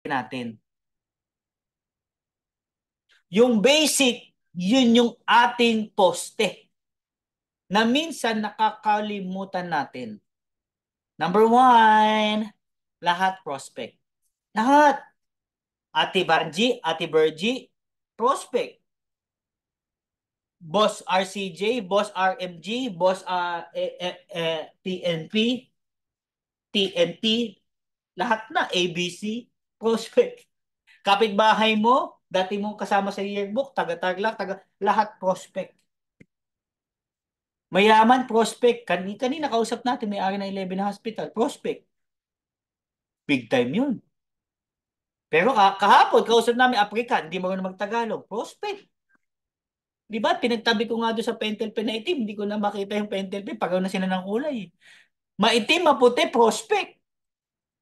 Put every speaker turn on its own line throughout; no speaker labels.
natin. Yung basic, yun yung ating poste na minsan nakakalimutan natin. Number one, lahat prospect. Lahat. Ate Banji, Ate Bergie, prospect. Boss RCJ, Boss RMG, Boss PNP, TNT, lahat na, ABC, prospect. Kapitbahay mo, dati mong kasama sa yearbook, taga-Tarlac, lahat prospect. Mayaman, prospect. Kanina kausap natin, may-ari ng 11 Hospital, prospect. Big time yun. Pero kahapon, kausap namin African, hindi mo rin magtagalog, prospect. Di ba? Pinagtabi ko nga doon sa pentel pen na itim, hindi ko na makita yung pentel pen, pagaw na sila ng kulay. Maitim, maputi, prospect.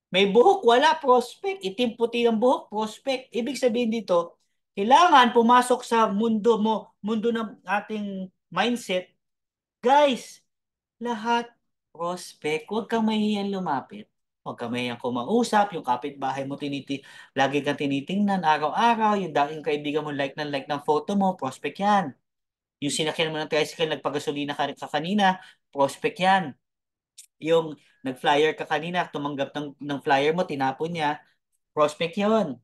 May buhok, wala, prospect. Itim, puti ang buhok, prospect. Ibig sabihin dito, kailangan pumasok sa mundo mo, mundo ng ating mindset. Guys, lahat prospect. Huwag kang mahihiyang lumapit. Huwag kang mahihiyang kumausap. Yung kapitbahay mo, lagi kang tinitingnan araw-araw. Yung dating kaibigan mo, like ng photo mo, prospect yan. Yung sinakyan mo ng tricycle, nagpagasolina ka kanina, prospect yan. Yung nag-flyer ka kanina, tumanggap ng flyer mo, tinapon niya, prospect yon.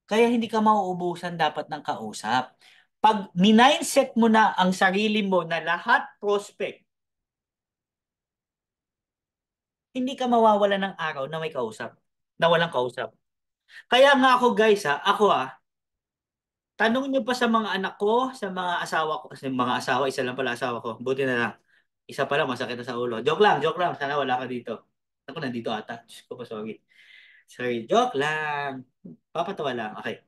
Kaya hindi ka mauubusan dapat ng kausap. Pag minindset mo na ang sarili mo na lahat prospect, hindi ka mawawala ng araw na may kausap, na walang kausap. Kaya nga ako guys tanong niyo pa sa mga anak ko, sa mga asawa ko, kasi mga asawa, isa lang pala asawa ko, buti na lang. Isa pa lang, masakit na sa ulo. Joke lang, sana wala ka dito. Ako nandito ata. Diyos ko pa, sorry. Sorry, joke lang. Papatawa lang, okay.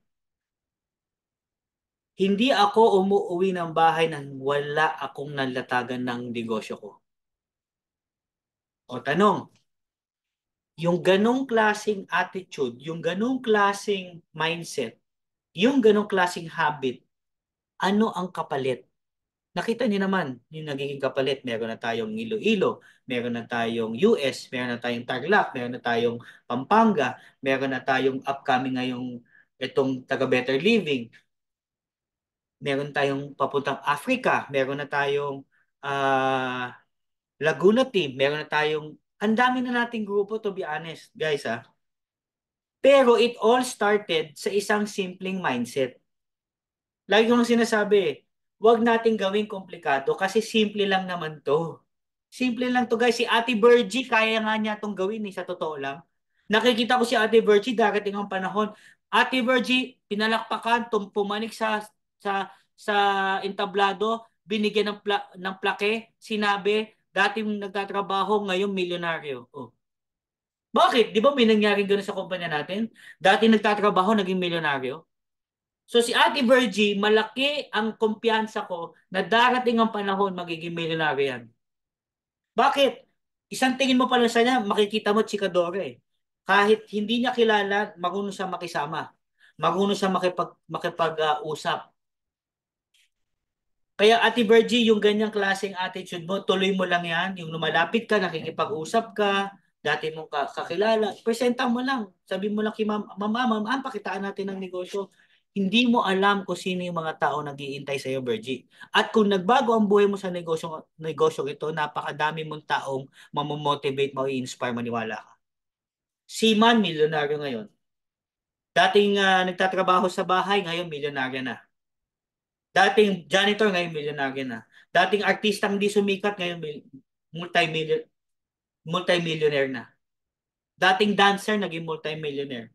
Hindi ako umuwi ng bahay nang wala akong nalatagan ng negosyo ko. O tanong, yung ganong klasing attitude, yung ganong klasing mindset, yung ganong klasing habit, ano ang kapalit? Nakita niyo naman yung nagiging kapalit. Meron na tayong Iloilo, meron na tayong US, meron na tayong Tarlac, meron na tayong Pampanga, meron na tayong upcoming ngayong itong taga Better Living, meron tayong papuntang Africa, meron na tayong Laguna Team, meron na tayong ang dami na nating grupo to be honest, guys ha. Pero it all started sa isang simpleng mindset. Lagi ko lang sinasabi, huwag nating gawing komplikado kasi simple lang naman to. Simple lang to guys. Si Ate Virgie, kaya nga niya itong gawin sa totoo lang. Nakikita ko si Ate Virgie, darating ang panahon. Ate Virgie, pinalakpakan, pumanik sa entablado, binigyan ng plake, sinabi, dating nagtatrabaho, ngayon milyonaryo. Oh. Bakit? Di ba may nangyaring gano'n sa kumpanya natin? Dati nagtatrabaho, naging milyonaryo. So si Ate Virgie, malaki ang kumpiyansa ko na darating ang panahon magiging milyonaryo yan. Bakit? Isang tingin mo pa lang sa niya, makikita mo chikadore. Kahit hindi niya kilala, marunong siya makisama. Marunong siya makipag-usap. Kaya Ate Virgie, yung ganyang klaseng attitude mo, tuloy mo lang yan. Yung lumalapit ka, nakikipag-usap ka, dati mong kakilala, presenta mo lang. Sabi mo lang kay ma'am, pakitaan natin ng negosyo. Hindi mo alam kung sino yung mga tao nag-iintay sa'yo, Virgie. At kung nagbago ang buhay mo sa negosyo ito, napakadami mong taong mamomotivate mo, i-inspire, maniwala ka. Si Man, milyonaryo ngayon. Dating nagtatrabaho sa bahay, ngayon milyonaryo na. Dating janitor, ngayon milyonaryo na. Dating artistang hindi sumikat, ngayon multi-million, multi-millionaire na. Dating dancer, naging multi-millionaire.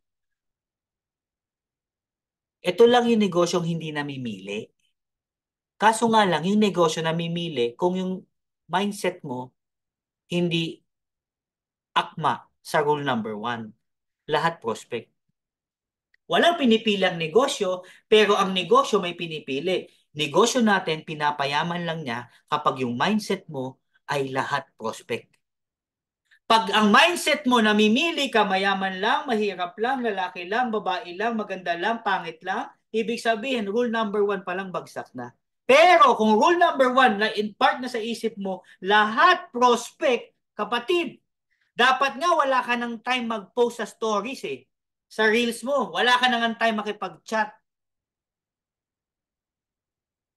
Ito lang yung negosyong hindi namimili. Kaso nga lang, yung negosyo namimili kung yung mindset mo hindi akma sa rule number one. Lahat prospect. Walang pinipilang negosyo, pero ang negosyo may pinipili. Negosyo natin, pinapayaman lang niya kapag yung mindset mo ay lahat prospect. Pag ang mindset mo, namimili ka, mayaman lang, mahirap lang, lalaki lang, babae lang, maganda lang, pangit lang, ibig sabihin, rule number one pa lang bagsak na. Pero kung rule number one na in part na sa isip mo, lahat prospect, kapatid, Dapat nga wala ka ng time mag-post sa stories eh. Sa reels mo, wala ka nang time makipag-chat.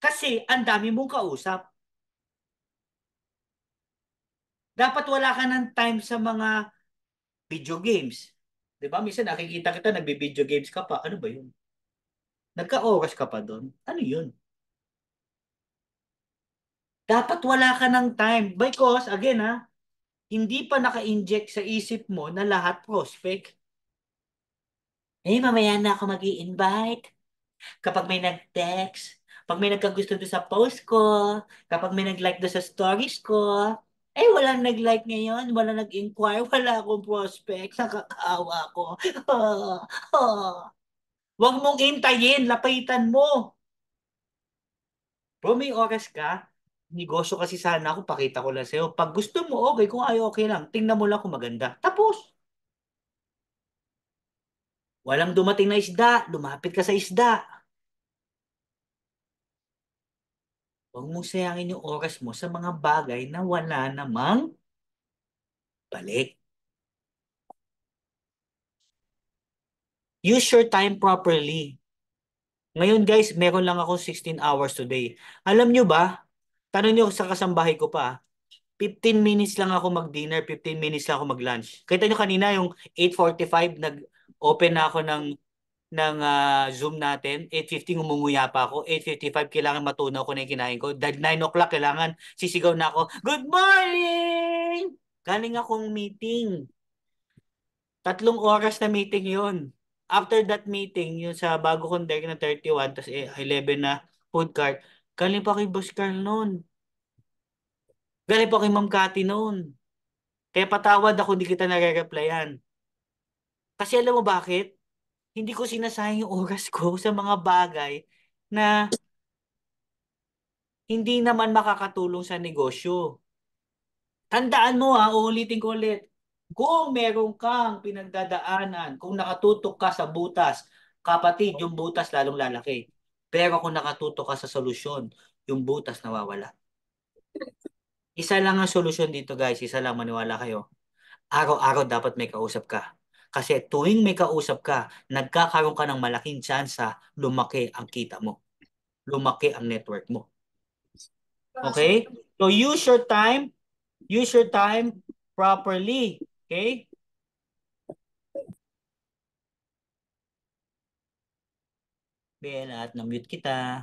Kasi ang dami mong kausap. Dapat wala ka ng time sa mga video games. 'Di ba? Minsan nakikita kita nagbi-video games ka pa. Ano ba 'yun? Nagka-oras ka pa doon. Ano 'yun? Dapat wala ka ng time. Because, again ha, hindi pa naka-inject sa isip mo na lahat prospect. Eh, mamaya na ako mag invite kapag may nag-text, pag may nagkagusto doon sa post ko, kapag may nag-like doon sa stories ko, eh, walang nag-like ngayon, walang nag-inquire, wala akong prospect, nakakaawa ko. Huwag mong intayin, lapitan mo. Bro, may oras ka? Negosyo kasi sana ako, pakita ko lang sa'yo. Pag gusto mo, okay. Kung ayaw, okay lang. Tingnan mo lang kung maganda. Tapos, walang dumating na isda. Lumapit ka sa isda. Huwag mong sayangin yung oras mo sa mga bagay na wala namang balik. Use your time properly. Ngayon guys, meron lang ako 16 hours today. Alam nyo ba, tanong nyo sa kasambahay ko pa, 15 minutes lang ako mag-dinner, 15 minutes lang ako mag-lunch. Kita nyo kanina yung 8:45, nag-open na ako ng Zoom natin. 8:50 ngumunguya pa ako. 8:55 kailangan matunaw ko na yung kinain ko. Dahil 9 o'clock kailangan sisigaw na ako, Good morning! Galing akong meeting. 3 oras na meeting yun. After that meeting, yun sa bago kong deck na 31, tas 11 na food cart, galing pa kay Boss Carl noon. Galing pa kay Ma'am Cathy noon. Kaya patawad ako, hindi kita nare-replyan. Kasi alam mo bakit? Hindi ko sinasayang yung oras ko sa mga bagay na hindi naman makakatulong sa negosyo. Tandaan mo ha, uulitin ko ulit. Kung meron kang pinagdadaanan, kung nakatutok ka sa butas, kapatid, yung butas lalong lalaki. Pero kung nakatutok ka sa solusyon, yung butas nawawala. Isa lang ang solusyon dito guys, isa lang maniwala kayo. Araw-araw dapat may kausap ka. Kasi tuwing may kausap ka, nagkakaroon ka ng malaking tsansa lumaki ang kita mo. Lumaki ang network mo. Okay? So use your time properly. Okay? Bella, at na-mute kita.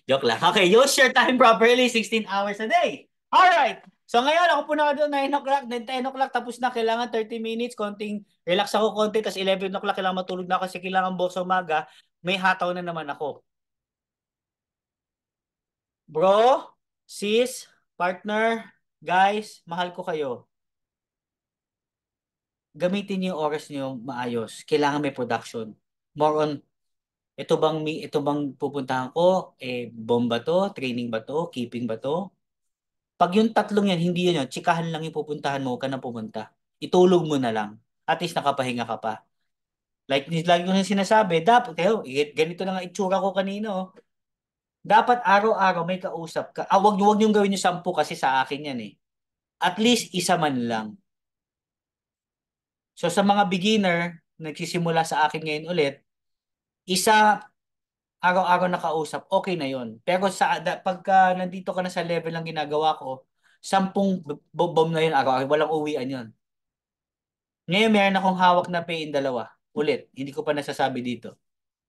Joke lang. Okay, use your time properly, 16 hours a day. Alright. So ngayon, ako po na doon, 9 o'clock, then 10 o'clock, tapos na, kailangan 30 minutes, konting relax ako konti, tapos 11 o'clock, kailangan matulog na kasi kailangan bukas sa umaga, may hataw na naman ako. Bro, sis, partner, guys, mahal ko kayo. Gamitin niyo yung oras niyo maayos. Kailangan may production. More on, ito bang pupuntahan ko, bomba to, training ba to, keeping ba to? Pag yung tatlong yan, hindi yun yun, tsikahan lang yung pupuntahan mo, huwag ka na pumunta. Itulog mo na lang. At least nakapahinga ka pa. Lagi ko na sinasabi, dapat kayo, ganito na nga itsura ko kanino. Dapat araw-araw may kausap ka. Wag niyong gawin yung 10 kasi sa akin yan eh. At least isa man lang. So sa mga beginner, nagsisimula sa akin ngayon ulit, isa araw-araw na kausap, okay na yon. Pero pagka nandito ka na sa level ng ginagawa ko, 10 bomb na yun araw-araw, walang uwian yun. Ngayon meron akong hawak na pay in dalawa. Ulit, hindi ko pa nasasabi dito.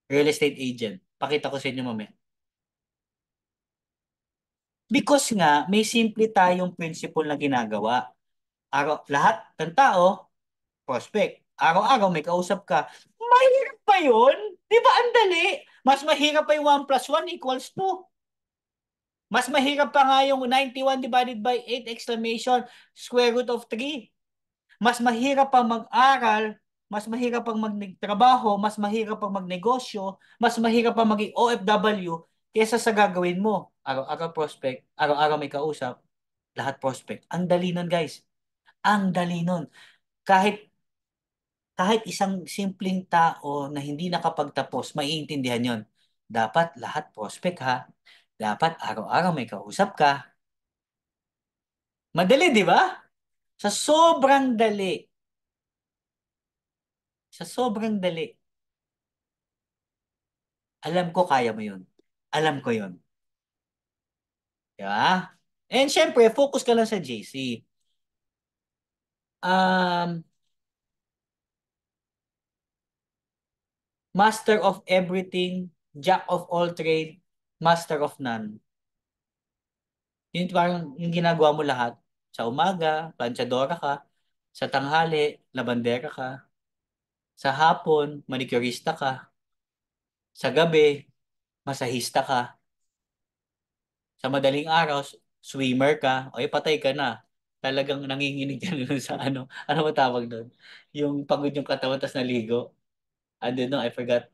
Real estate agent. Pakita ko sa inyo mamaya. Because nga, may simple tayong principle na ginagawa. Lahat ng tao, prospect. Araw-araw may kausap ka. Mahirap pa yun? Di ba ang dali? Mas mahirap pa yung 1 + 1 = 2. Mas mahirap pa nga yung 91 divided by 8 exclamation square root of 3. Mas mahirap pang mag-aral, mas mahirap pang magtrabaho, mas mahirap pang magnegosyo, mas mahirap pang maging OFW kaysa sa gagawin mo. Araw-araw prospect, araw-araw may kausap, lahat prospect. Ang dali nun, guys. Ang dali nun. Kahit kahit isang simpleng tao na hindi nakapagtapos, maiintindihan yon. Dapat lahat prospect ha. Dapat araw-araw may kausap ka. Madali, di ba? Sa sobrang dali, sa sobrang dali, alam ko kaya mo yun. Alam ko yun. Di ba? And syempre, focus ka lang sa JC. Um, Master of everything, jack of all trade, master of none. Yun parang yung ginagawa mo lahat. Sa umaga, planchadora ka. Sa tanghali, labandera ka. Sa hapon, manicurista ka. Sa gabi, masahista ka. Sa madaling araw, swimmer ka. O patay ka na. Talagang nanginginig ka na dun sa ano ba tawag doon? Yung pagod yung katawan tas naligo. I don't know, I forgot.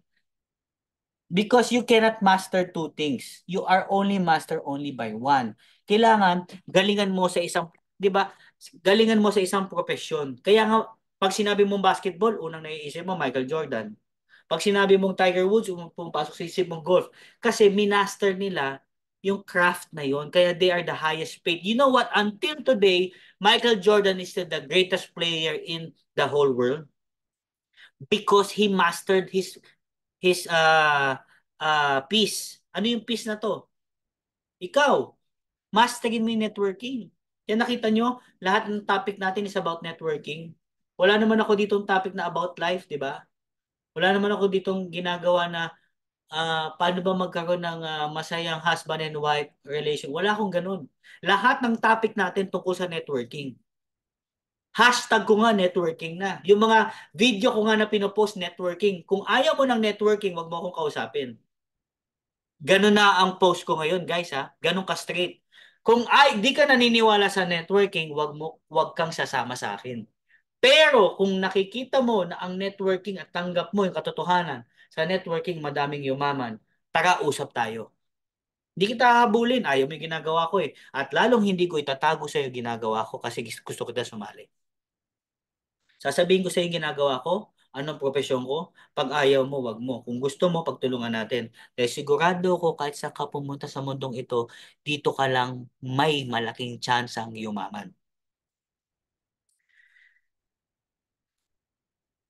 Because you cannot master two things. You are only master only by one. Kailangan galingan mo sa isang, 'di ba? Galingan mo sa isang profesyon. Kaya nga pag sinabi mong basketball, unang naiisip mo Michael Jordan. Pag sinabi mong Tiger Woods, pumapasok sa isip mong golf. Kasi minaster nila yung craft na yon. Kaya they are the highest paid. You know what? Until today, Michael Jordan is still the greatest player in the whole world because he mastered his piece. Ano yung piece na to? Ikaw, masterin mo yung networking. Yan nakita nyo, lahat ng topic natin is about networking. Wala naman ako ditong topic na about life, di ba? Wala naman ako ditong ginagawa na paano ba magkaroon ng masayang husband and wife relation. Wala akong ganun. Lahat ng topic natin tungkol sa networking. Hashtag ko nga networking na. Yung mga video ko nga na pinopost networking. Kung ayaw mo ng networking, wag mo akong kausapin. Ganun na ang post ko ngayon, guys ha. Ganun ka straight. Kung ay di ka naniniwala sa networking, wag kang sasama sa akin. Pero kung nakikita mo na ang networking at tanggap mo yung katotohanan, sa networking madaming yumaman, tara usap tayo. Hindi kita hahabulin, ayaw mo yung ginagawa ko eh. At lalong hindi ko itatago sa iyo ginagawa ko kasi gusto kita sumali. Sasabihin ko sa iyo ginagawa ko, anong profesyon ko, pag ayaw mo, wag mo. Kung gusto mo, pagtulungan natin. Dahil sigurado ko kahit saan ka pumunta sa mundong ito, dito ka lang may malaking chance ang yumaman.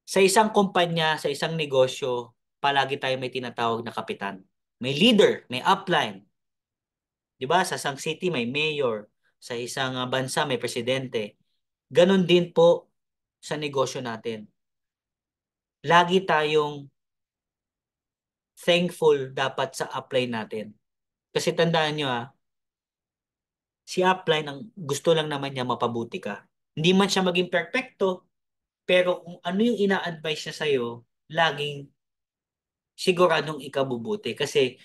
Sa isang kumpanya, sa isang negosyo, palagi tayo may tinatawag na kapitan. May leader, may upline. 'Di ba? Sa isang city may mayor, sa isang bansa may presidente. Ganon din po sa negosyo natin. Lagi tayong thankful dapat sa upline natin. Kasi tandaan nyo si upline ang gusto lang naman niya mapabuti ka. Hindi man siya maging perfecto, pero kung ano yung ina-advise niya sa'yo, laging siguradong ikabubuti. Kasi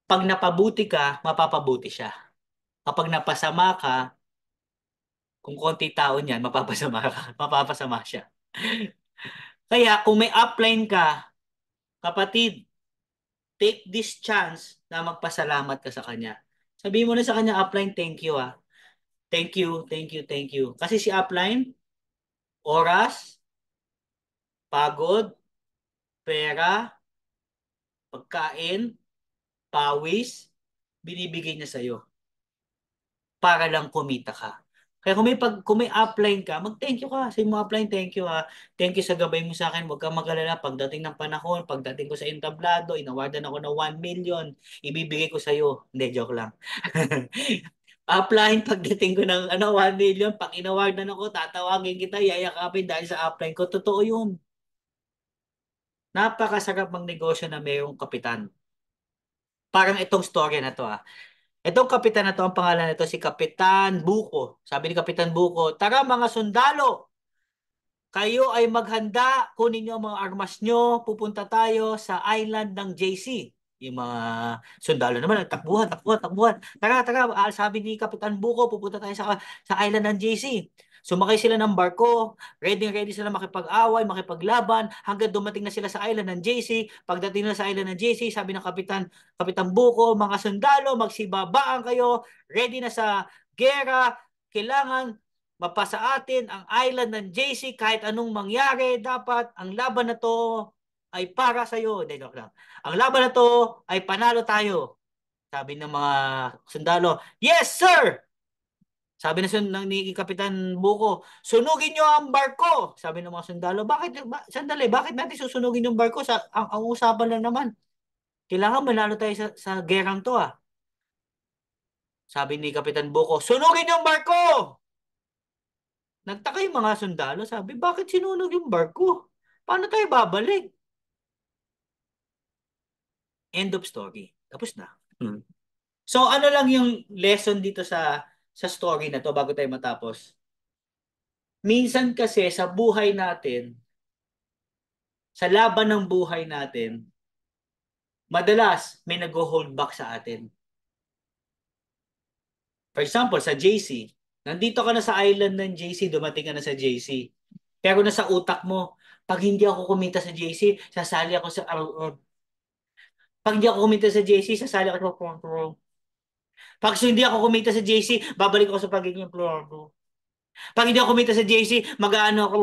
pag napabuti ka, mapapabuti siya. Kapag napasama ka, kung konti tao niyan, mapapasama ka, mapapasama siya. Kaya kung may upline ka, kapatid, take this chance na magpasalamat ka sa kanya. Sabihin mo na sa kanya, upline, thank you ah. Thank you, thank you, thank you. Kasi si upline, oras, pagod, pera, pagkain, pawis, binibigay niya sa'yo para lang kumita ka. Kaya kung may upline ka, mag-thank you ka. Say mo upline, thank you ha. Thank you sa gabay mo sa akin. Huwag kang mag-alala. Pagdating ng panahon, pagdating ko sa entablado, inawardan ako ng 1 million, ibibigay ko sa'yo. Hindi, joke lang. Upline, pagdating ko ng 1 million, pag inawardan ako, tatawagin kita, yayakapin dahil sa upline ko. Totoo yun. Napakasarap magnegosyo na mayroong kapitan. Parang itong story na to Itong kapitan na to, ang pangalan nito si Kapitan Buko. Sabi ni Kapitan Buko, tara mga sundalo, kayo ay maghanda, kunin niyo ang mga armas nyo, pupunta tayo sa island ng JC. Yung mga sundalo naman, takbuhan, takbuhan, takbuhan. Tara, tara, sabi ni Kapitan Buko, pupunta tayo sa island ng JC. Sumakay sila ng barko, ready ready sila makipag-away, makipaglaban, hanggang dumating na sila sa island ng JC. Pagdating na sa island ng JC, sabi ng Kapitan Buko, mga sundalo, magsibabaan kayo, ready na sa gera, kailangan mapasa atin ang island ng JC kahit anong mangyari. Dapat ang laban na to ay para sa iyo. Hindi, joke lang. Ang laban na to ay panalo tayo. Sabi ng mga sundalo, yes, sir! Sabi na ni Kapitan Buko, sunugin nyo ang barko. Sabi ng mga sundalo, sandali, bakit natin susunugin yung barko? Ang usapan lang naman, kailangan manalo tayo sa gerang to ah. Sabi ni Kapitan Buko, sunugin yung barko! Nagtaka yung mga sundalo, sabi, bakit sinunog yung barko? Paano tayo babalik? End of story. Tapos na. Hmm. So ano lang yung lesson dito sa story na to bago tayo matapos? Minsan kasi sa buhay natin, sa laban ng buhay natin, madalas may nag-hold back sa atin. For example, sa JC, nandito ka na sa island ng JC, dumating ka na sa JC. Pero nasa utak mo, pag hindi ako kumita sa JC, sasali ako sa pag hindi ako kumita sa JC, sasali ako sa control. Pag hindi ako kumita sa JC, babalik ako sa pagiging empleyado. Pag hindi ako kumita sa JC, mag-aano ako,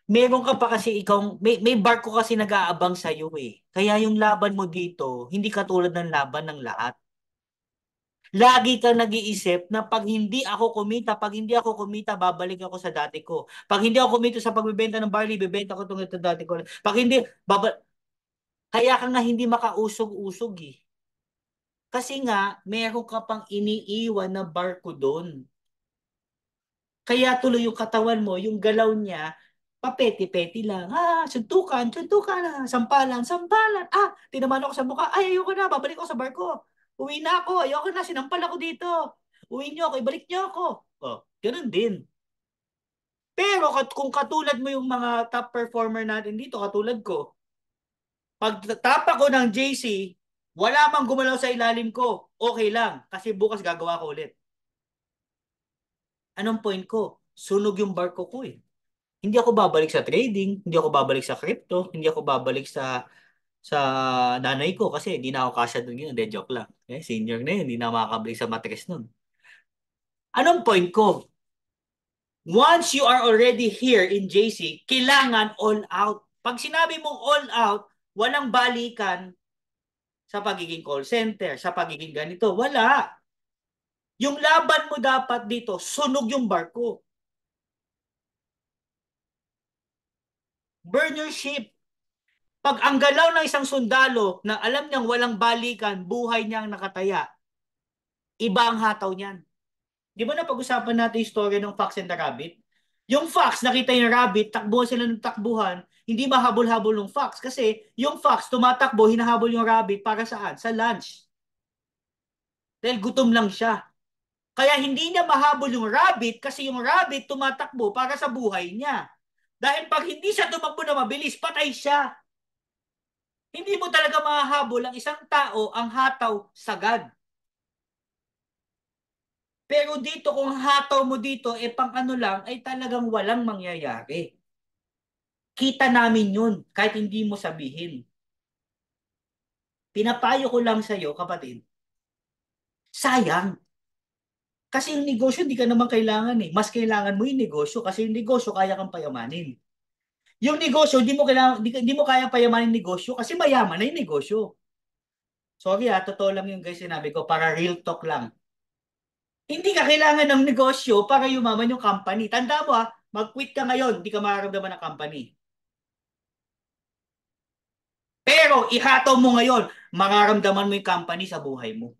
meron ka pa kasi ikaw, may barko kasi nag-aabang sa iyo eh. Kaya yung laban mo dito, hindi katulad ng laban ng lahat. Lagi kang nag-iisip na pag hindi ako kumita, babalik ako sa dati ko. Pag hindi ako kumita sa pagbebenta ng barley, bebenta ko itong dati ko. Pag hindi, kaya ka nga hindi makausog-usog eh. Kasi nga, meron ka pang iniiwan na barko doon. Kaya tuloy yung katawan mo, yung galaw niya, papeti-peti lang. Suntukan, suntukan na, sampalan, sampalan. Tinaman ako sa mukha. Ay, ayoko na, babalik ako sa barko. Uwi na ako, ayoko na, sinampal ako dito. Uwi niyo ako, ibalik niyo ako. Oh, ganun din. Pero kung katulad mo yung mga top performer natin dito, katulad ko, pag tapa ko ng JC, wala mang gumalaw sa ilalim ko, okay lang. Kasi bukas gagawa ko ulit. Anong point ko? Sunog yung barko ko eh. Hindi ako babalik sa trading, hindi ako babalik sa crypto, hindi ako babalik sa nanay ko kasi hindi na ako kasya doon yun. Hindi, joke lang. Senior na yun, hindi na makakabalik sa matres nun. Anong point ko? Once you are already here in JC, kailangan all out. Pag sinabi mong all out, walang balikan sa pagiging call center, sa pagiging ganito. Wala. Yung laban mo dapat dito, sunog yung barko. Burn your ship. Pag ang galaw ng isang sundalo na alam niyang walang balikan, buhay niyang nakataya, iba ang hataw niyan. Di ba na pag-usapan natin yung story ng Fox and the Rabbit? Yung Fox, nakita yung rabbit, takbuhan sila ng takbuhan, hindi mahabol-habol ng Fox kasi yung Fox tumatakbo, hinahabol yung rabbit para saan? Sa lunch. Dahil gutom lang siya. Kaya hindi niya mahabol yung rabbit kasi yung rabbit tumatakbo para sa buhay niya. Dahil pag hindi siya tumakbo na mabilis, patay siya. Hindi mo talaga mahahabol ang isang tao ang hataw sagad. Pero dito, kung hataw mo dito, pang ano lang, ay talagang walang mangyayari. Kita namin yun, kahit hindi mo sabihin. Pinapayo ko lang sa'yo, kapatid, sayang. Kasi yung negosyo, di ka naman kailangan eh. Mas kailangan mo yung negosyo kasi yung negosyo kaya kang payamanin. Yung negosyo, di mo kaya payamanin yung negosyo kasi mayaman na yung negosyo. Sorry totoo lang yung guys sinabi ko para real talk lang. Hindi ka kailangan ng negosyo para yumaman yung company. Tanda mo mag-quit ka ngayon, hindi ka makaramdaman ng company. Pero ihataw mo ngayon, makaramdaman mo yung company sa buhay mo.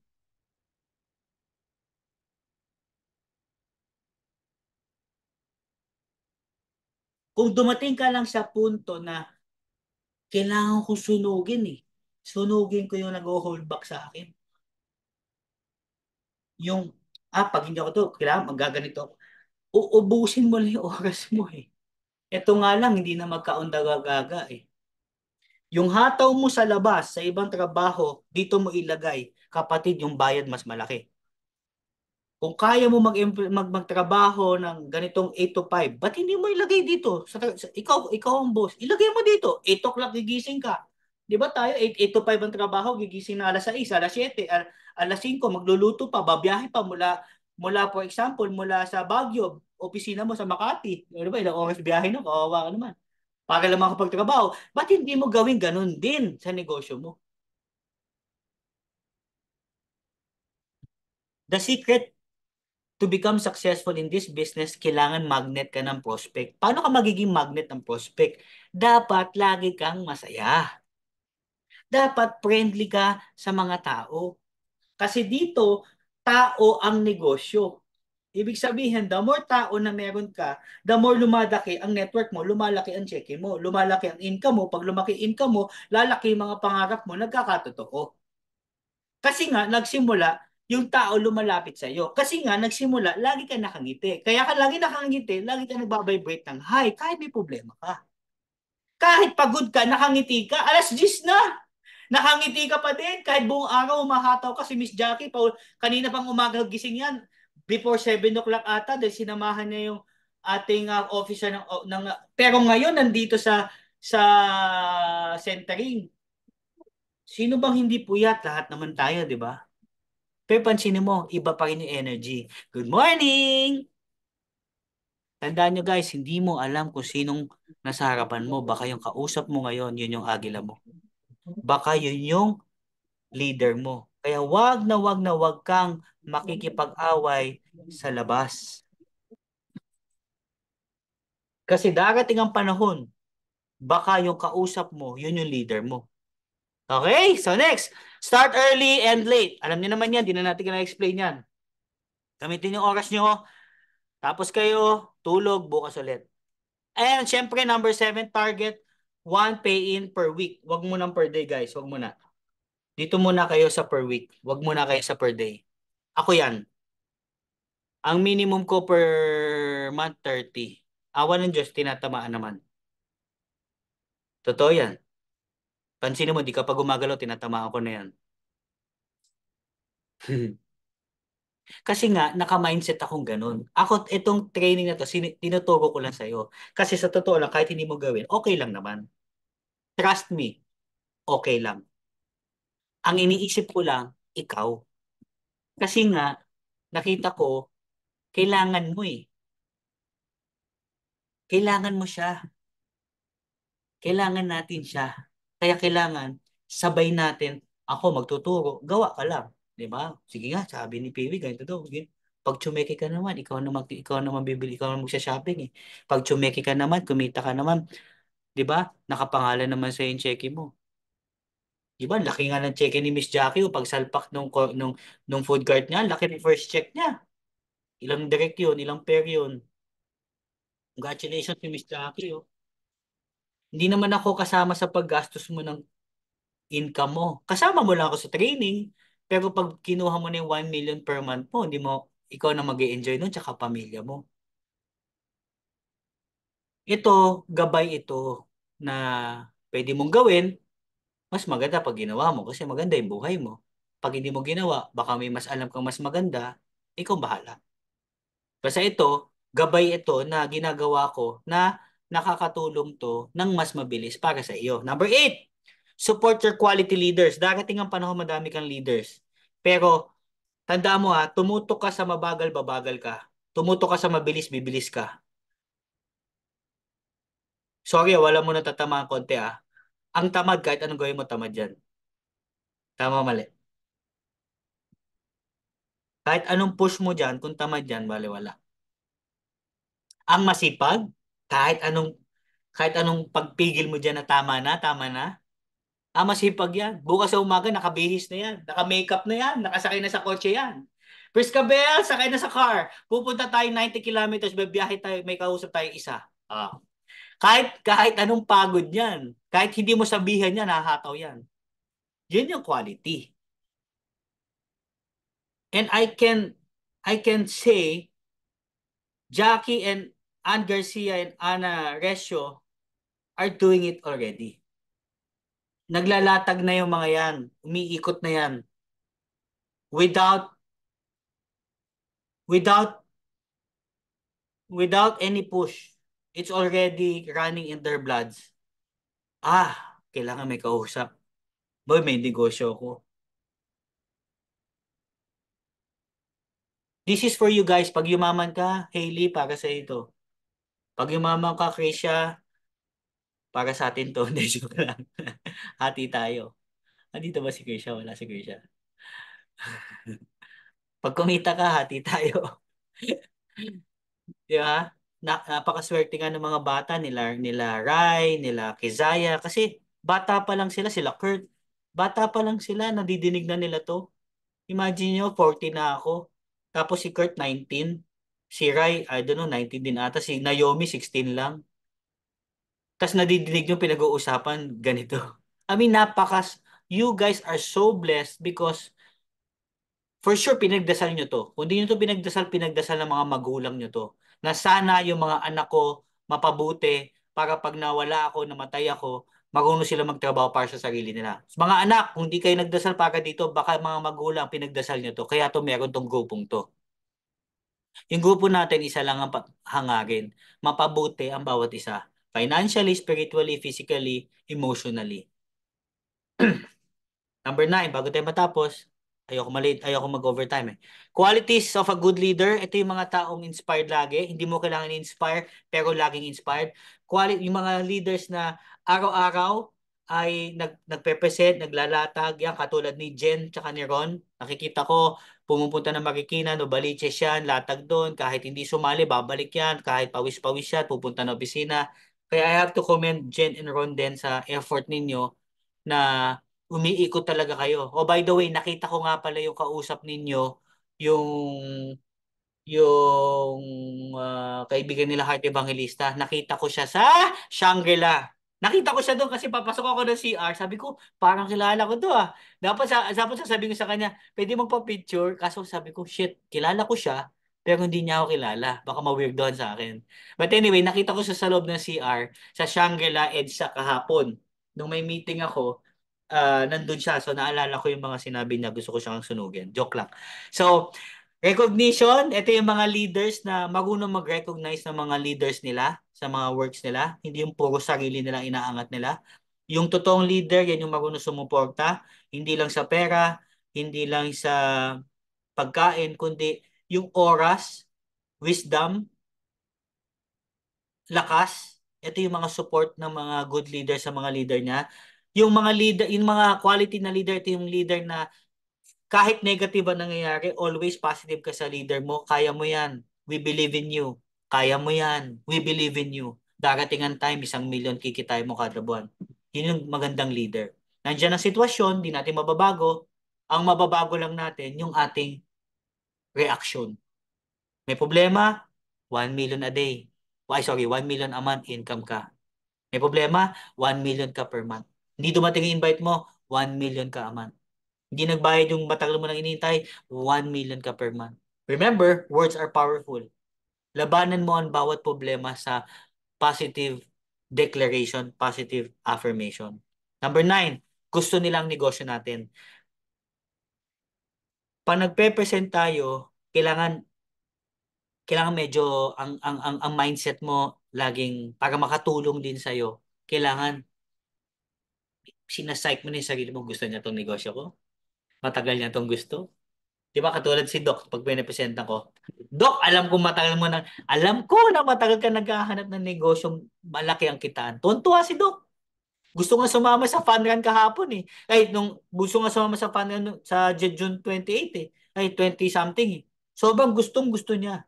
Kung dumating ka lang sa punto na kailangan ko sunugin eh. Sunugin ko yung nag-hold back sa akin. Yung, pag hindi ako to, kailangan magaganito ako. Uubusin mo lang yung oras mo eh. Ito nga lang, hindi na magkaundagaga eh. Yung hataw mo sa labas, sa ibang trabaho, dito mo ilagay. Kapatid, yung bayad mas malaki. Kung kaya mo magtrabaho ng ganitong 8 to 5, ba't hindi mo ilagay dito? Ikaw ang boss. Ilagay mo dito. 8 o'clock gigising ka. Di ba tayo, 8 to 5 ang trabaho, gigising na alas 6, alas 7, alas 5, magluluto pa, babiyahe pa mula for example, mula sa Baguio, opisina mo sa Makati. Di ba, ilang oras biyahe na, kawawa ka naman. Para lang makapagtrabaho. Ba't hindi mo gawin ganun din sa negosyo mo? The secret to become successful in this business, kailangan magnet ka ng prospect. Paano ka magiging magnet ng prospect? Dapat lagi kang masaya. Dapat friendly ka sa mga tao. Kasi dito, tao ang negosyo. Ibig sabihin, the more tao na meron ka, the more lumalaki ang network mo, lumalaki ang cheque mo, lumalaki ang income mo. Pag lumaki income mo, lalaki yung mga pangarap mo, nagkakatotoo. Kasi nga, nagsimula, yung tao lumalapit sa iyo. Kasi nga, nagsimula, lagi ka nakangiti. Kaya ka lagi nakangiti, lagi ka nagbabibrate ng hi, kahit may problema ka. Kahit pagod ka, nakangiti ka, alas 10 na. Nakangiti ka pa din. Kahit buong araw, umahataw ka si Miss Jackie. Kanina pang umaga gising yan. Before 7 o'clock ata, dahil sinamahan niya yung ating officer pero ngayon, nandito sa centering. Sino bang hindi puyat? Lahat naman tayo, di ba? Pero pansinin mo, iba pa rin yung energy. Good morning! Tandaan nyo guys, hindi mo alam kung sinong nasa harapan mo. Baka yung kausap mo ngayon, yun yung agila mo. Baka yun yung leader mo. Kaya wag na wag kang makikipag-away sa labas. Kasi darating ang panahon, baka yung kausap mo, yun yung leader mo. Okay? So next, start early and late. Alam niyo naman yan, di na natin na-explain yan. Gamitin yung oras nyo, tapos kayo, tulog, bukas ulit. And syempre, number 7, target, one pay-in per week. Wag mo nang per day, guys. Wag mo na. Dito muna kayo sa per week. Wag muna kayo sa per day. Ako yan. Ang minimum ko per month, 30. Awa ng Diyos, tinatamaan naman. Totoo yan. Pansinin mo, di ka pa gumagalaw, tinatamaan ko na yan. Kasi nga, naka-mindset akong ganun. Ako, itong training na to, tinuturo ko lang sa'yo. Kasi sa totoo lang, kahit hindi mo gawin, okay lang naman. Trust me, okay lang. Ang iniisip ko lang, ikaw. Kasi nga, nakita ko, kailangan mo eh. Kailangan mo siya. Kailangan natin siya. Kaya kailangan, sabay natin, ako magtuturo, gawa ka lang. Di ba? Sige nga, sabi ni Piwi, ganito daw. Sige. Pag tsumeke ka naman, ikaw naman bibili, ikaw naman magsha-shopping eh. Pag tsumeke ka naman, kumita ka naman, di ba? Nakapangalan naman sa yung cheque mo. Di ba? Laki nga ng cheque ni Miss Jackie o pag salpak nung food cart niya, laki ng first check niya. Ilang direct yun, ilang pair yun. Congratulations, Miss Jackie. Oh. Hindi naman ako kasama sa paggastos mo ng income mo. Kasama mo lang ako sa training. Pero pag kinuha mo na yung 1 million per month mo, hindi mo, ikaw na mag-enjoy nun, tsaka pamilya mo. Ito, gabay ito na pwede mong gawin, mas maganda pag ginawa mo kasi maganda yung buhay mo. Pag hindi mo ginawa, baka may mas alam kang mas maganda, ikaw bahala. Basta ito, gabay ito na ginagawa ko na nakakatulong to ng mas mabilis para sa iyo. Number 8, support your quality leaders. Darating ang panahon madami kang leaders. Pero tandaan mo ha, tumutok ka sa mabagal, babagal ka. Tumutok ka sa mabilis, bibilis ka. Sorry, wala mo natatamaan konti ah. Ang tamad, kahit anong gawin mo, tamad yan. Tama, mali. Kahit anong push mo dyan, kung tamad yan, bale wala. Ang masipag, kahit anong pagpigil mo dyan na tama na, masipag yan. Bukas sa umaga, nakabihis na yan. Naka-makeup na yan. Nakasakay na sa kotse yan. Priskabel, sakay na sa car. Pupunta tayo 90 kilometers, bibiyahe tayo, may kausap tayo isa. Ah. Kahit anong pagod yan. Kahit hindi mo sabihan yan, hahataw yan. Yan yung quality. And I can say, Jackie and Ann Garcia and Ana Resio are doing it already. Naglalatag na yung mga yan. Umiikot na yan. Without without without any push. It's already running in their bloods. Kailangan may kausap. Boy, may negosyo ko. This is for you guys. Pag yumaman ka, Hailey, para sa ito. Pag yumaman ka, Krisha, para sa atin to. Hindi, joke lang. Hati tayo. Andito ba si Krisha? Wala si Krisha. Pag kumita ka, hati tayo. Di ba? Napakaswerte nga ng mga bata nila Rai, nila Kizaya kasi bata pa lang sila Kurt. Bata pa lang sila, nadidinig na nila to. Imagine nyo, 40 na ako. Tapos si Kurt 19. Si Rai, I don't know, 19 din ata. Si Naomi 16 lang. Tapos nadidinig nyo pinag-uusapan ganito. I mean, you guys are so blessed because for sure, pinagdasal nyo to. Kung di nyo to pinagdasal, pinagdasal ng mga magulang nyo to. Na sana yung mga anak ko mapabuti para pag nawala ako, namatay ako, marunong sila magtrabaho para sa sarili nila. Mga anak, kung di kayo nagdasal para dito, baka mga magulang pinagdasal nyo to. Kaya to meron tong grupong to. Yung grupo natin, isa lang ang hangarin. Mapabuti ang bawat isa. Financially, spiritually, physically, emotionally. Number 9, bago tayo matapos, ayoko mag-overtime eh. Qualities of a good leader, ito yung mga taong inspired lagi. Hindi mo kailangan inspire, pero laging inspired. Yung mga leaders na araw-araw ay nagpe-present, naglalatag, yan, katulad ni Jen tsaka ni Ron. Nakikita ko, pumupunta na Marikina, no, Baliches yan, latag doon. Kahit hindi sumali, babalik yan. Kahit pawis-pawis yan, pupunta na opisina. Kaya I have to commend Jen and Ron din sa effort ninyo na umiikot talaga kayo. Oh, by the way, nakita ko nga pala yung kausap ninyo, yung yung kaibigan nila Heart Evangelista. Nakita ko siya sa Shangri-La. Nakita ko siya doon kasi papasok ako ng CR. Sabi ko, parang kilala ko to ah. Dapat sasabihin ko sa kanya, pwede magpa-picture. Kaso sabi ko, shit, kilala ko siya. Pero hindi niya ako kilala. Baka ma-weirdohan sa akin. But anyway, nakita ko siya sa loob ng CR sa Shangri-La EDSA kahapon. Nung may meeting ako, nandun siya. So, naalala ko yung mga sinabi niya. Gusto ko siyang sunugin. Joke lang. So, recognition, ito yung mga leaders na marunong mag-recognize ng mga leaders nila sa mga works nila. Hindi yung puro sarili nilang inaangat nila. Yung totoong leader, yan yung marunong sumuporta. Hindi lang sa pera, hindi lang sa pagkain, kundi yung oras, wisdom, lakas. Ito yung mga support ng mga good leader sa mga leader niya. Yung mga leader, yung mga quality na leader, ito yung leader na kahit negative ang nangyayari, always positive ka sa leader mo. Kaya mo yan. We believe in you. Kaya mo yan. We believe in you. Darating ang time, 1,000,000 kikitay mo kada buwan. Yun yung magandang leader. Nandiyan ang sitwasyon, di natin mababago. Ang mababago lang natin, yung ating reaction. May problema? 1,000,000 a day. Ay, sorry, 1,000,000 a month income ka. May problema? 1,000,000 ka per month. Hindi dumating yung invite mo, 1,000,000 ka a month. Hindi nagbayad yung matagal mo nang inintay, 1,000,000 ka per month. Remember, words are powerful. Labanan mo ang bawat problema sa positive declaration, positive affirmation. Number 9, gusto nilang negosyo natin. Pag nagpe-present tayo, kailangan medyo ang mindset mo laging para makatulong din sa kailangan sinasike mo na yung sarili mo, gusto niya tong negosyo ko. Matagal niya tong gusto. Di ba katulad si Doc, pag pinapresenta ko, Doc, alam ko na matagal ka naghahanap ng negosyong malaki ang kitaan. Tuntua si Doc. Gusto nga sumama sa fun run kahapon eh. Ay, gusto nga sumama sa fun run sa June 28 eh. Ay, 20 something eh. Sobrang gustong gusto niya.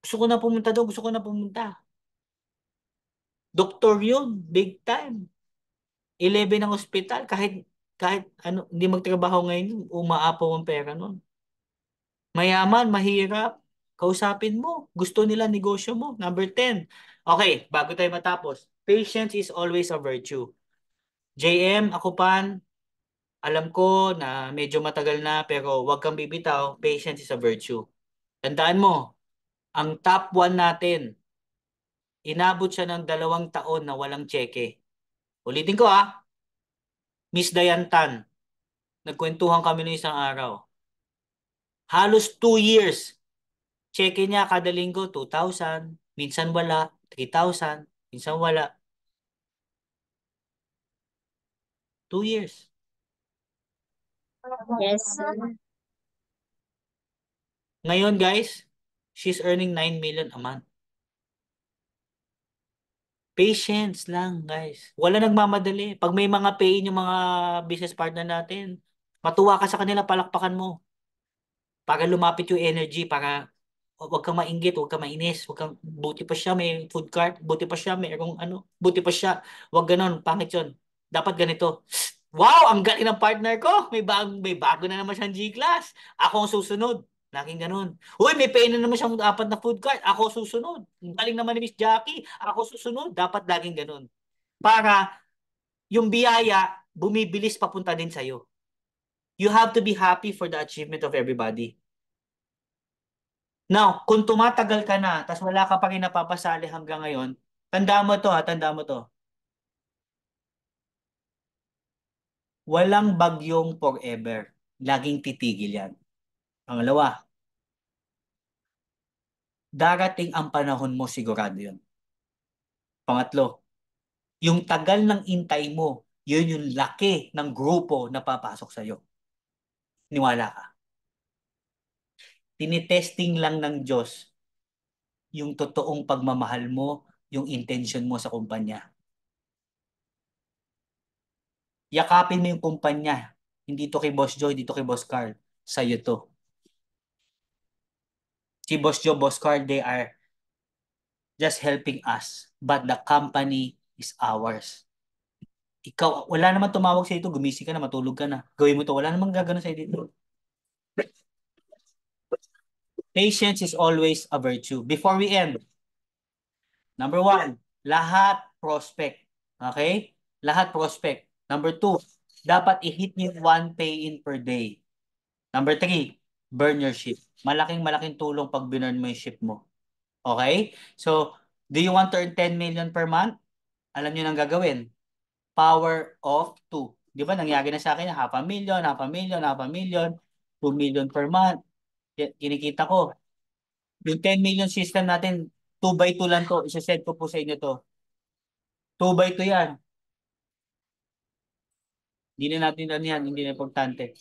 Gusto ko na pumunta doon, gusto ko na pumunta. Doktor yun, big time. 11 ang ospital, kahit ano, hindi magtrabaho ngayon, umaapaw ang pera nun. Mayaman, mahirap. Kausapin mo. Gusto nila negosyo mo. Number 10. Okay, bago tayo matapos. Patience is always a virtue. JM, ako pan, alam ko na medyo matagal na pero huwag kang bibitaw. Patience is a virtue. Tandaan mo, ang top 1 natin, inabot siya ng 2 taon na walang cheque. Ulitin ko Miss Dayantan, nagkwentuhan kami ng isang araw. Halos 2 years. Cheque niya kada linggo, 2,000. Minsan wala, 3,000. Minsan wala. 2 years.
Yes.
Ngayon, guys, she's earning 9 million a month. Patience lang, guys. Wala nagmamadali. Pag may mga pay yung mga business partner natin, matuwa ka sa kanila, palakpakan mo. para lumapit yung energy, para wag kang mainggit, wag kang mainis, wag kang, buti pa siya may food cart, buti pa siya mayroong ano, buti pa siya, wag ganon, pangit yun. Dapat ganito. Wow, ang galing ng partner ko. May bago na naman siyang G-Class. Ako ang susunod. Laging ganun. Uy, may pay na naman siyang apat na food cart. Ako susunod. Ang galing naman ni Miss Jackie. Ako susunod. Dapat laging ganun. Para yung biyaya, bumibilis papunta din sa'yo. You have to be happy for the achievement of everybody. Now, kung tumatagal ka na, tas wala ka pa rin napapasali hanggang ngayon, tanda mo to ha, tanda mo to. Walang bagyong forever. Laging titigil yan. Pangalawa, darating ang panahon mo, sigurado yun. Pangatlo, yung tagal ng intay mo, yun yung laki ng grupo na papasok sa'yo. Niwala ka. Tinitesting lang ng Diyos yung totoong pagmamahal mo, yung intention mo sa kumpanya. Yakapin mo yung kumpanya. Hindi to kay Boss Joy, dito kay Boss Carl. Sa'yo to. Si Boss Joe, Boss Carl, they are just helping us. But the company is ours. Ikaw, wala naman tumawag sa ito, gumising ka na, matulog ka na. Gawin mo to, wala namang gagano sa dito. Patience is always a virtue. Before we end, number one, lahat prospect. Okay? Lahat prospect. Number two, dapat i-hit nyo yung one pay-in per day. Number three, burn your ship. Malaking tulong pag binurn mo yung ship mo. Okay? So, do you want to earn 10 million per month? Alam nyo nang gagawin. Power of 2. Di ba? Nangyari na sa akin, half a million, half a million, half a million, 2 million per month. Kinikita ko. Yung 10 million system natin, 2 by 2 lang to. Isa-set ko po sa inyo to. 2 by 2 yan. Hindi na natin ano yan, hindi na importante.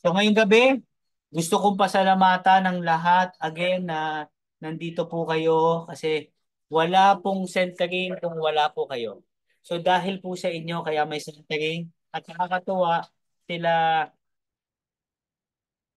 So ngayong gabi, gusto kong pasalamatan ng lahat again na nandito po kayo kasi wala pong centering kung wala po kayo. So dahil po sa inyo, kaya may centering at nakakatuwa sila